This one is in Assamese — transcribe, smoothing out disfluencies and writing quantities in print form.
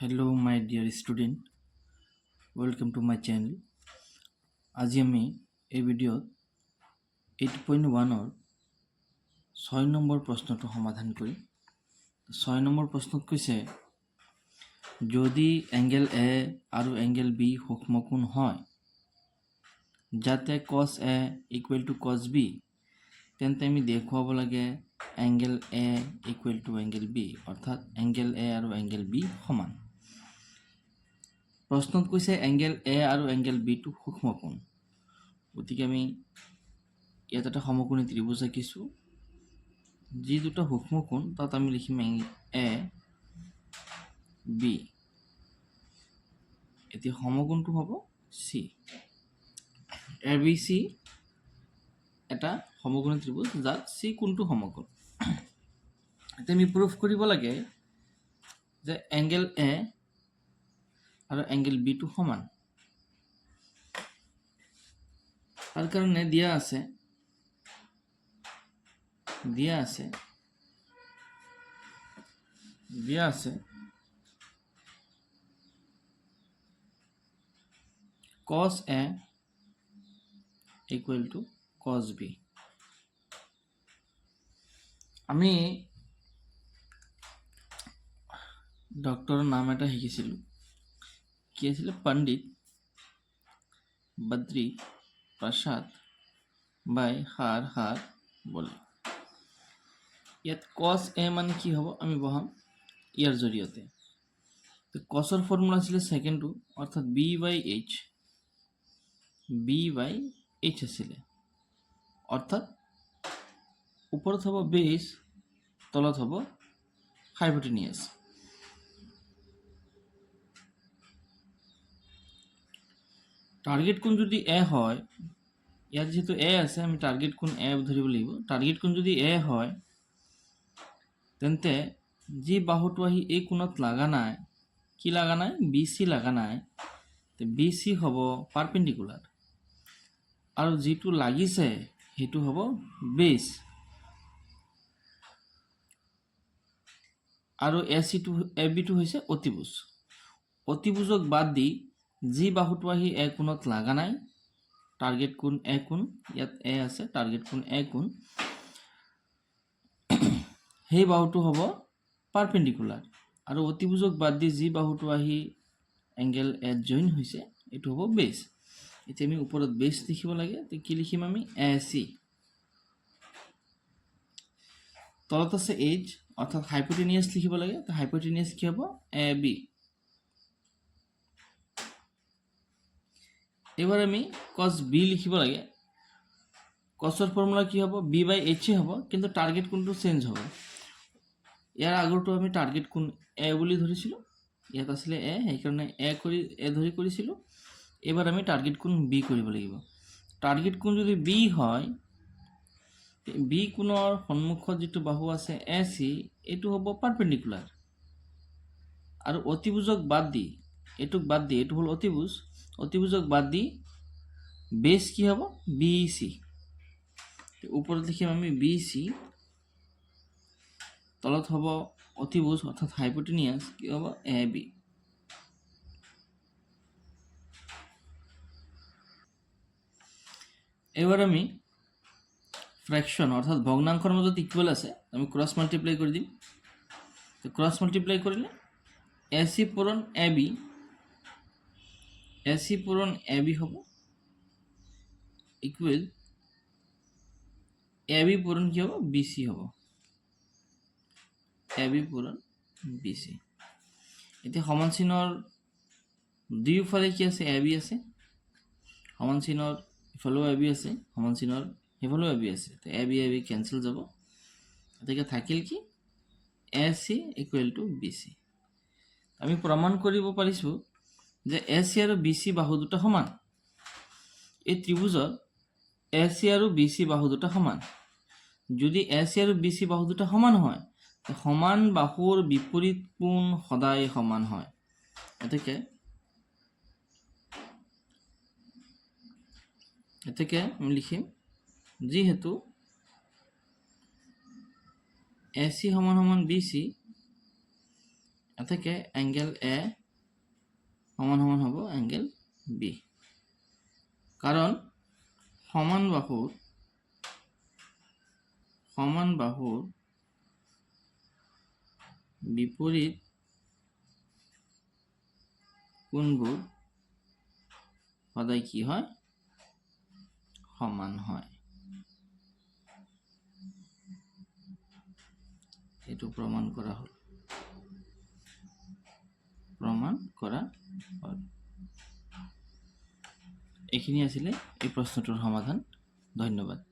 Hello my dear student, welcome to my channel. আজি আমি এই ভিডিঅ'ত 8.1 6 নম্বৰ প্ৰশ্নটো সমাধান কৰিম। 6 নম্বৰ প্ৰশ্নত কৈছে যদি এংগেল এ আৰু এংগেল বি সূক্ষ্মকোণ হয় যাতে cos a equal to cos b তেন্তে আমি দেখুৱাব লাগে angle A equal to angle B অৰ্থাৎ এংগেল এ আৰু এংগেল বি সমান। প্ৰশ্নত কৈছে এংগেল এ আৰু এংগেল বি টু সূক্ষ্মকোণ, গতিকে আমি ইয়াত এটা সমকোণী ত্ৰিভুজ আঁকিছোঁ। যি দুটা সূক্ষ্মকোণ তাত আমি লিখিম এ বি। এতিয়া সমকোণটো হ'ব চি। এ বি চি এটা সমকোণী ত্ৰিভুজ যাত চি কোণটো সমকোণ। এতিয়া আমি প্ৰুফ কৰিব লাগে যে এংগেল এ আৰু এংগেল বি টু সমান। তাৰ কাৰণে দিয়া আছে cos a equal to cos b। আমি ডক্টৰৰ নাম এটা শিকিছিলোঁ, কি আছিলে? পণ্ডিত বদ্ৰী প্ৰসাদ বাই হাৰ বলে। ইয়াত cos a মানে কি হ'ব আমি বহাম ইয়াৰ জৰিয়তে। cosৰ ফৰ্মুলা আছিলে সেকেন্ডটো অৰ্থাৎ b বাই h আছিলে, অৰ্থাৎ ওপৰত হ'ব বেছ, তলত হ'ব হাইপোটেনিয়াছ। টার্গেট কোণ যদি এ হয়, ইয়াত যেহেতু এ আছে আমি টার্গেট কোণ এ ধৰিব লাগিব। টার্গেট কোণ যদি এ হয় তেন্তে যি বাহুটো আহি এই কোণত লাগা নাই, কি লাগা নাই? বি চি লাগা নাই, বি চি হ'ব পারপেন্ডিকুলার, আৰু যিটো লাগিছে সেইটো হ'ব বেছ, আৰু এ বিটো হৈছে অতিভুজ। অতিভুজক বাদ দি যি বাহুটো আহি এ কোণত লাগা নাই, টার্গেট কোণ এ কোণ, ইয়াত এ আছে, টার্গেট কোণ এ কোণ, সেই বাহুটো হ'ব পারপেন্ডিকুলার, আৰু অতিভুজক বাদ দি যি বাহুটো আহি এংগেল এ জইন হৈছে এইটো হ'ব বেছ। এতিয়া আমি ওপৰত বেছ লিখিব লাগে, কি লিখিম আমি? এ চি। তলত আছে এইচ অৰ্থাৎ হাইপোটেনিয়াছ লিখিব লাগে, তো হাইপোটেনিয়াছ কি হ'ব? A B. এবার আমি cos b লিখিব লাগে। cosৰ ফৰ্মুলা কি হ'ব? b বাই h হ'ব, কিন্তু টাৰ্গেট কোণটো চেঞ্জ হ'ব। ইয়াৰ আগৰটো আমি টাৰ্গেট কোণ এ বুলি ধৰিছিলোঁ, ইয়াত আছিলে এ, সেইকাৰণে এ ধৰি কৰিছিলোঁ। এবাৰ আমি টাৰ্গেট কোণ বি কৰিব লাগিব। টাৰ্গেট কোণ যদি বি হয়, বি কোণৰ সন্মুখত যিটো বাহু আছে এ চি, এইটো হ'ব পাৰপেন্ডিকুলাৰ, আৰু অতিভুজক বাদ দি এইটো হ'ল অতিভুজ, অতিভুজক বাদ দি বেছ কি হ'ব? B C. ওপৰত লিখিম আমি বি চি, তলত হ'ব অতিভুজ অর্থাৎ হাইপোটেনিয়াস, কি হ'ব? A B. এবার আমি ফ্র্যাকশন অর্থাৎ ভগ্নাংশের মধ্যে ইকুয়াল আছে, আমি ক্রস মাল্টিপ্লাই করে দিই। তো ক্রস মাল্টিপ্লাই করলে এসি পূরণ এ বি হব ইকুয়াল এ বি পূরণ কি হব? বিসি হব, এ বি পূরণ বিসি। এতিয়া সমান চিহ্নৰ দুয়োফালে কি আছে? এ বি আছে। সমান চিহ্নৰ ইফালেও এ বি আছে, সমান চিহ্নৰ সেইফালেও এ বি আছে, তো এ বি কেঞ্চেল যাব। গতিকে থাকিল কি? A C equal to B C. আমি প্ৰমাণ কৰিব পাৰিছোঁ যে এ চি আৰু বি চি বাহু দুটা সমান। এই ত্ৰিভুজত এ চি আৰু বি চি বাহু দুটা সমান। যদি এ চি আৰু বি চি বাহু দুটা সমান হয়, সমান বাহুৰ বিপৰীত কোণ সদায় সমান হয়। এতেকে আমি লিখিম যিহেতু এ চি সমান সমান বি চি, এতেকে এংগেল এ সমান সমান হ'ব এংগেল বি, কাৰণ সমান বাহুৰ বিপৰীত কোণবোৰ সদায় কি হয়? সমান হয়। এইটো প্ৰমাণ কৰা হ'ল। এইখিনি আছিলে এই প্ৰশ্নটোৰ সমাধান। ধন্যবাদ।